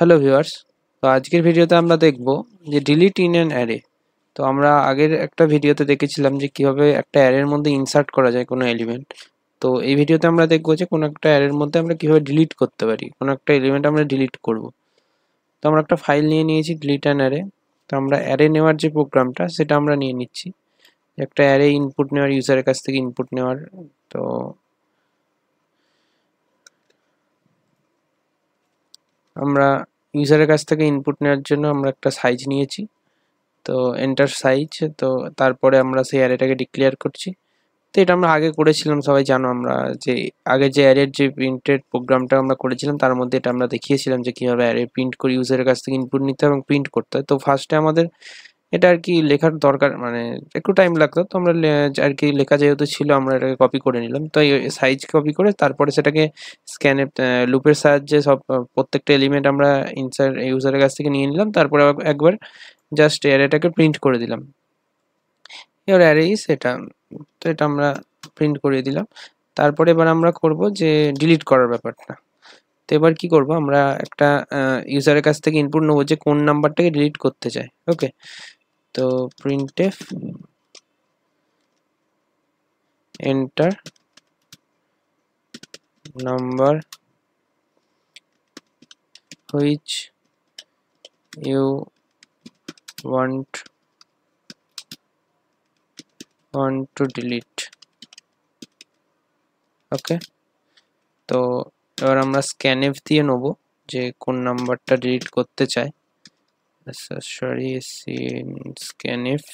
Hello viewers. তো আজকের ভিডিওতে আমরা দেখব যে ডিলিট ইন অ্যান অ্যারে। তো আমরা আগের একটা ভিডিওতে দেখেছিলাম যে কিভাবে একটা অ্যারের মধ্যে ইনসার্ট করা যায় কোনো এলিমেন্ট। তো এই ভিডিওতে আমরা দেখব যে কোনো একটা অ্যারের মধ্যে আমরা কিভাবে ডিলিট করতে পারি, কোনো একটা এলিমেন্ট আমরা ডিলিট করব। তো আমরা একটা ফাইল নিয়ে নিয়েছি ডিলিট অ্যান অ্যারে। তো আমরা অ্যারে নেওয়ার যে প্রোগ্রামটা সেটা আমরা নিয়ে নিচ্ছি, একটা অ্যারে ইনপুট নেওয়ার, ইউজারের কাছ থেকে ইনপুট নেওয়ার। তো আমরা ইউজারের কাছ থেকে ইনপুট নেওয়ার জন্য আমরা একটা সাইজ নিয়েছি, তো এন্টার সাইজ। তো তারপরে আমরা সেই অ্যারেটাকে ডিক্লেয়ার করছি। তো এটা আমরা আগে করেছিলাম, সবাই জানো। আমরা যে আগে যে অ্যারের যে প্রিন্টের প্রোগ্রামটা আমরা করেছিলাম তার মধ্যে এটা আমরা দেখিয়েছিলাম যে কীভাবে অ্যারে প্রিন্ট করে ইউজারের কাছ থেকে ইনপুট নিতে হয় এবং প্রিন্ট করতে হয়। তো ফার্স্টে আমাদের এটা আর কি লেখার দরকার, মানে একটু টাইম লাগতো। তো আমরা আর কি লেখা যেহেতু ছিল আমরা এটাকে কপি করে নিলাম। তো এই সাইজ কপি করে তারপরে সেটাকে স্ক্যানে লুপের সাহায্যে সব প্রত্যেকটা এলিমেন্ট আমরা ইনসার্ট ইউজারের কাছ থেকে নিয়ে নিলাম। তারপরে একবার জাস্ট অ্যারেটাকে প্রিন্ট করে দিলাম, এবার অ্যারে ইজ এটা। তো এটা আমরা প্রিন্ট করে দিলাম। তারপরে এবার আমরা করব যে ডিলিট করার ব্যাপারটা। তো এবার কি করব, আমরা একটা ইউজারের কাছ থেকে ইনপুট নেবো যে কোন নাম্বারটাকে ডিলিট করতে চাই। ওকে, তো printf enter number which you want to delete. ওকে, তো এবার আমরা scanf দিয়ে নেব যে কোন নাম্বারটা ডিলিট করতে চাই। সরি, scanf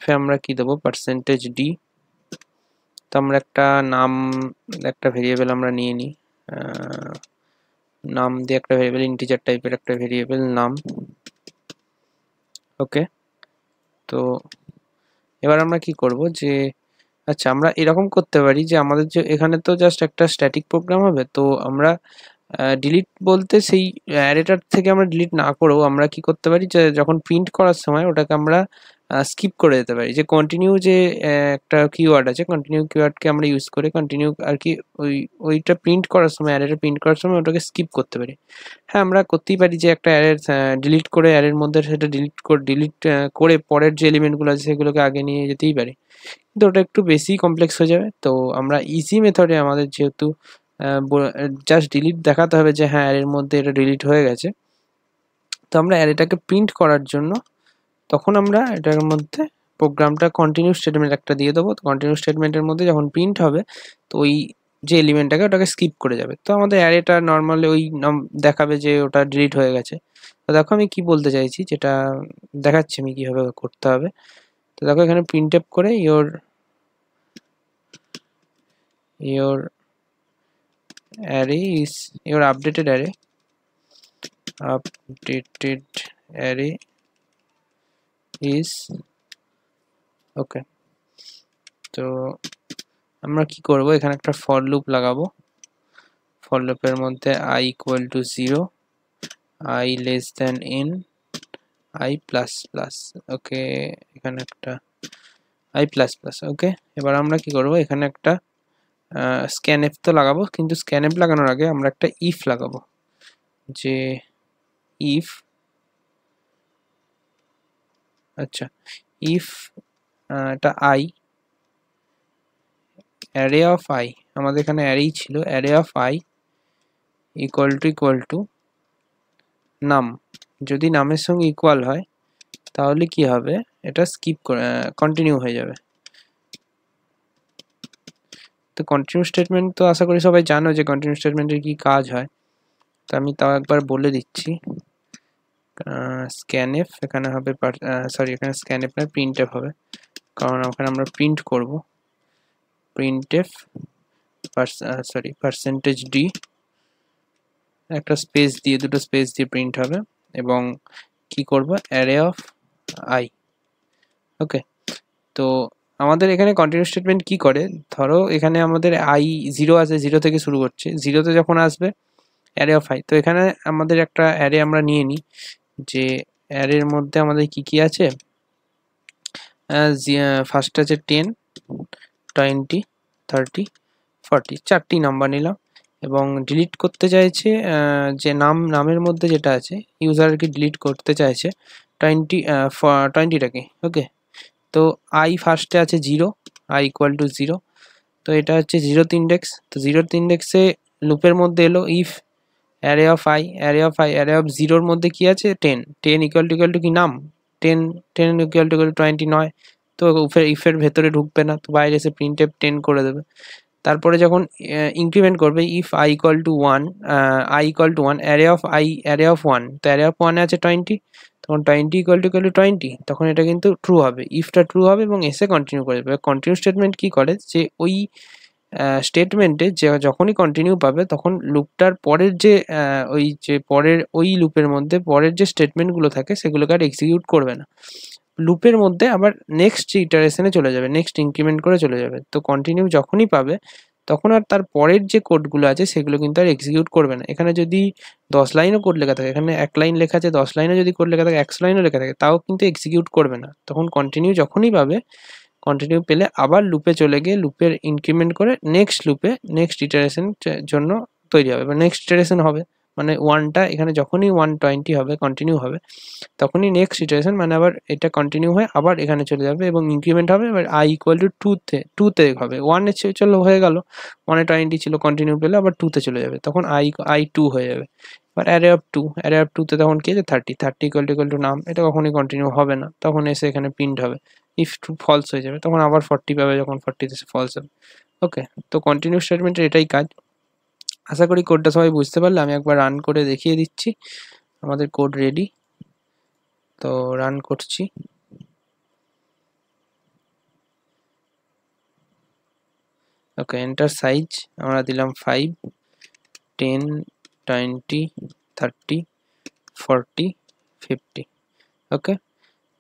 এ আমরা কি দেবো, %d। তো আমরা একটা নাম, একটা ভেরিয়েবল আমরা নিয়ে নিই। নাম দিয়ে একটা ভেরিয়েবল, ইন্টিজার টাইপের একটা ভেরিয়েবল নাম। ওকে, তো এবার আমরা কি করব যে আচ্ছা, আমরা এরকম করতে পারি যে আমাদের যে এখানে তো জাস্ট একটা স্ট্যাটিক প্রোগ্রাম হবে। তো আমরা ডিলিট বলতে সেই অ্যারেটার থেকে আমরা ডিলিট না করেও আমরা কি করতে পারি যে যখন প্রিন্ট করার সময় ওটাকে আমরা স্কিপ করে দিতে পারি। যে কন্টিনিউ যে একটা কিওয়ার্ড আছে, কন্টিনিউ কিওয়ার্ডকে আমরা ইউজ করে কন্টিনিউ আর কি ওইটা প্রিন্ট করার সময়, অ্যারেটা প্রিন্ট করার সময় ওটাকে স্কিপ করতে পারি। হ্যাঁ, আমরা করতেই পারি যে একটা অ্যারের ডিলিট করে অ্যারের মধ্যে সেটা ডিলিট করে পরের যে এলিমেন্টগুলো আছে সেগুলোকে আগে নিয়ে যেতেই পারি, কিন্তু ওটা একটু বেশি কমপ্লেক্স হয়ে যাবে। তো আমরা ইজি মেথডে, আমাদের যেহেতু জাস্ট ডিলিট দেখাতে হবে যে হ্যাঁ অ্যারের মধ্যে এটা ডিলিট হয়ে গেছে, তো আমরা অ্যারেটাকে প্রিন্ট করার জন্য তখন আমরা এটার মধ্যে প্রোগ্রামটা কন্টিনিউ স্টেটমেন্ট একটা দিয়ে দেবো। তো কন্টিনিউ স্টেটমেন্টের মধ্যে যখন প্রিন্ট হবে তো ওই যে এলিমেন্টটাকে ওটাকে স্কিপ করে যাবে। তো আমাদের অ্যারেটা নর্মালি ওই দেখাবে যে ওটা ডিলিট হয়ে গেছে। তো দেখো আমি কি বলতে চাইছি, যেটা দেখাচ্ছি আমি কিভাবে করতে হবে। তো দেখো এখানে প্রিন্ট আপ করে your array is your updated array is ওকে। তো আমরা কি করব, এখানে একটা ফর লুপ লাগাবো। ফর লুপের মধ্যে i equal to 0, i less than n, i plus plus। ওকে, এখানে একটা i plus plus। ওকে, এবার আমরা কি করব, এখানে একটা scanf তো লাগাবো, কিন্তু scanf লাগানোর আগে আমরা একটা if লাগাবো। যে if, আচ্ছা, if এটা i, array of i, আমাদের এখানে অ্যারেই ছিল, array of i equal to নাম। যদি নামের সঙ্গে ইকুয়াল হয় তাহলে কি হবে, এটা স্কিপ করে কন্টিনিউ হয়ে যাবে। তো কন্টিনিউ স্টেটমেন্ট তো আশা করি সবাই জানো যে কন্টিনিউ স্টেটমেন্টের কি কাজ হয়। তো আমি তাও একবার বলে দিচ্ছি। scanf এখানে হবে, সরি এখানে scanf না, printf হবে, কারণ ওখানে আমরা প্রিন্ট করব। printf সরি %d, একটা স্পেস দিয়ে, দুটো স্পেস দিয়ে প্রিন্ট হবে, এবং কি করব, array of i। ওকে, তো আমাদের এখানে কন্টিনিউ স্টেটমেন্ট কি করে, ধরো এখানে আমাদের i 0 আছে, 0 থেকে শুরু করছে, 0তে যখন আসবে array of i। তো এখানে আমাদের একটা অ্যারে আমরা নিয়ে নিই, যে অ্যারের মধ্যে আমাদের কি কি আছে। ফার্স্ট আছে 10, 20, 30, 40, চারটি নাম্বার নিলাম। এবং ডিলিট করতে চাইছে যে নামের মধ্যে যেটা আছে ইউজারকে ডিলিট করতে চাইছে 20টাকে। ওকে, তো আই ফার্স্টে আছে 0, আই ইকুয়াল টু 0, তো এটা হচ্ছে 0th ইন্ডেক্স। তো 0th ইন্ডেক্সে লুপের মধ্যে এলো if array of I, array of 0-র মধ্যে কি আছে 10 ইকুয়াল টু কি নাম 10 ইকুয়াল টু 20 নয়, তো ইফের ভেতরে ঢুকবে না, তো বাইরে এসে প্রিন্টএফ 10 করে দেবে। তারপরে যখন ইনক্রিমেন্ট করবে if I equal to 1, array of 1, তো অ্যারে অফ 1 আছে 20, তখন 20 ইকুয়াল টু 20, তখন এটা কিন্তু ট্রু হবে, ইফটা ট্রু হবে এবং এসে কন্টিনিউ করে দেবে। কন্টিনিউ স্টেটমেন্ট কি করে যে ওই স্টেটমেন্টে যে যখনই কন্টিনিউ পাবে তখন লুপটার পরের যে ওই লুপের মধ্যে পরের যে স্টেটমেন্টগুলো থাকে সেগুলোকে আর এক্সিকিউট করবে না, লুপের মধ্যে আবার নেক্সট ইটারেশনে চলে যাবে, নেক্সট ইনক্রিমেন্ট করে চলে যাবে। তো কন্টিনিউ যখনই পাবে তখন আর তার পরের যে কোডগুলো আছে সেগুলো কিন্তু আর এক্সিকিউট করবে না। এখানে যদি 10 লাইনও কোড লেখা থাকে, এখানে 1 লাইন লেখা আছে, 10 লাইনও যদি কোড লেখা থাকে, 100 লাইনও লেখা থাকে, তাও কিন্তু এক্সিকিউট করবে না। তখন কন্টিনিউ যখনই পাবে, কন্টিনিউ পেলে আবার লুপে চলে গিয়ে লুপের ইনক্রিমেন্ট করে নেক্সট লুপে নেক্সট ইটারেশন জন্য তৈরি হবে বা নেক্সট ইটারেশন হবে। মানে 1টা এখানে যখনই 120 হবে কন্টিনিউ হবে তখনই নেক্সট ইটারেশন, মানে আবার এটা কন্টিনিউ হয়ে আবার এখানে চলে যাবে এবং ইনক্রিমেন্ট হবে। এবার আই ইকুয়াল টু 2তে হবে, 1-এ চলো হয়ে গেল, 1-এ 20 ছিল, কন্টিনিউ পেলে আবার 2তে চলে যাবে, তখন আই 2 হয়ে যাবে। এবার অ্যারে অফ 2তে তখন কি আছে 30 ইকুয়াল টু নাম, এটা কখনোই কন্টিনিউ হবে না, তখন এসে এখানে প্রিন্ট হবে, ইফ ট্রু ফলস হয়ে যাবে, তখন আবার 40 পাবে, যখন 40তে ফলস হবে। ওকে, তো কন্টিনিউ স্টেটমেন্টের এটাই কাজ। আশা করি কোডটা সবাই বুঝতে পারলে। আমি একবার রান করে দেখিয়ে দিচ্ছি। আমাদের কোড রেডি, তো রান করছি। ওকে, এন্টার সাইজ আমরা দিলাম 5, 10, 20, 30, 40, 50। ওকে,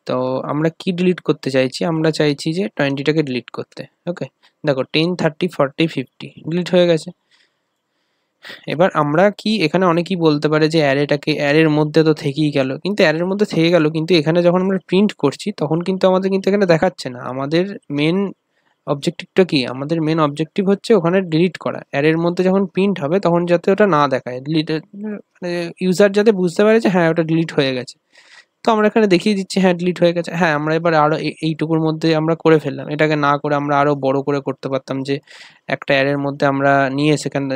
তো আমরা কি ডিলিট করতে চাইছি, আমরা চাইছি যে 20টাকে ডিলিট করতে। ওকে, দেখো 10, 30, 40, 50 ডিলিট হয়ে গেছে। এবার আমরা কি এখানে অনেকেই বলতে পারে যে অ্যারের মধ্যে তো থেকেই গেল, কিন্তু অ্যারের মধ্যে থেকে গেল, কিন্তু এখানে যখন আমরা প্রিন্ট করছি তখন কিন্তু আমাদের কিন্তু এখানে দেখাচ্ছে না। আমাদের মেন অবজেক্টিভটা কি, আমাদের মেন অবজেক্টিভ হচ্ছে ওখানে ডিলিট করা। অ্যারের মধ্যে যখন প্রিন্ট হবে তখন যাতে ওটা না দেখায়, মানে ইউজার যাতে বুঝতে পারে যে হ্যাঁ ওটা ডিলিট হয়ে গেছে। তো আমরা এখানে দেখিয়ে দিচ্ছি হ্যাঁ ডিলিট হয়ে গেছে। হ্যাঁ, আমরা এবার আরো এইটুকুর মধ্যে আমরা করে ফেললাম, এটাকে না করে আমরা আরো বড় করে করতে পারতাম, যে একটা অ্যারের মধ্যে আমরা নিয়ে সেখানে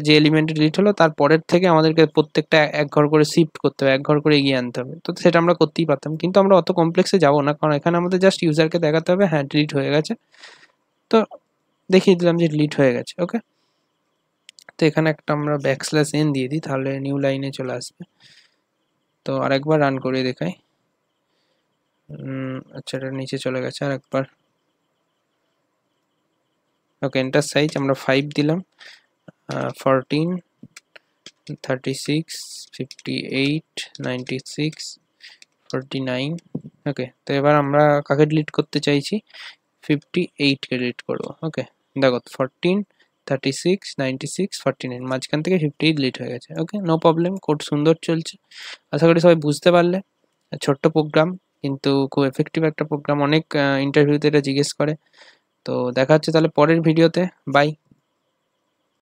যে এলিমেন্ট ডিলিট হলো তার পরের থেকে আমাদেরকে প্রত্যেকটা এক ঘর করে শিফট করতে হবে, এক ঘর করে এগিয়ে আনতে হবে। তো সেটা আমরা করতেই পারতাম, কিন্তু আমরা অত কমপ্লেক্সে যাবো না, কারণ এখানে আমাদের জাস্ট ইউজারকে দেখাতে হবে হ্যাঁ ডিলিট হয়ে গেছে। তো দেখিয়ে দিলাম যে ডিলিট হয়ে গেছে। ওকে, তো এখানে একটা আমরা \n দিয়ে দিই, তাহলে নিউ লাইনে চলে আসবে। তো আরেকবার রান করে দেখাই। আচ্ছা, এটা নিচে চলে গেছে, আরেকবার। ওকে, এন্টার সাইজ আমরা 5 দিলাম, 14, 36, 58, 96, 49। ওকে, তো এবার আমরা কাকে ডিলিট করতে চাইছি, 58কে ডিলিট করবো। ওকে, দেখো 14, 36, 96, 49 মাঝখান থেকে 58 ডিলিট হয়ে গেছে। ওকে, নো প্রবলেম, কোড সুন্দর চলছে। আশা করি সবাই বুঝতে পারলে। ছোট্ট প্রোগ্রাম, কিন্তু খুব এফেক্টিভ একটা প্রোগ্রাম, অনেক ইন্টারভিউতে এটা জিজ্ঞেস করে। তো দেখা হচ্ছে তাহলে পরের ভিডিওতে। বাই।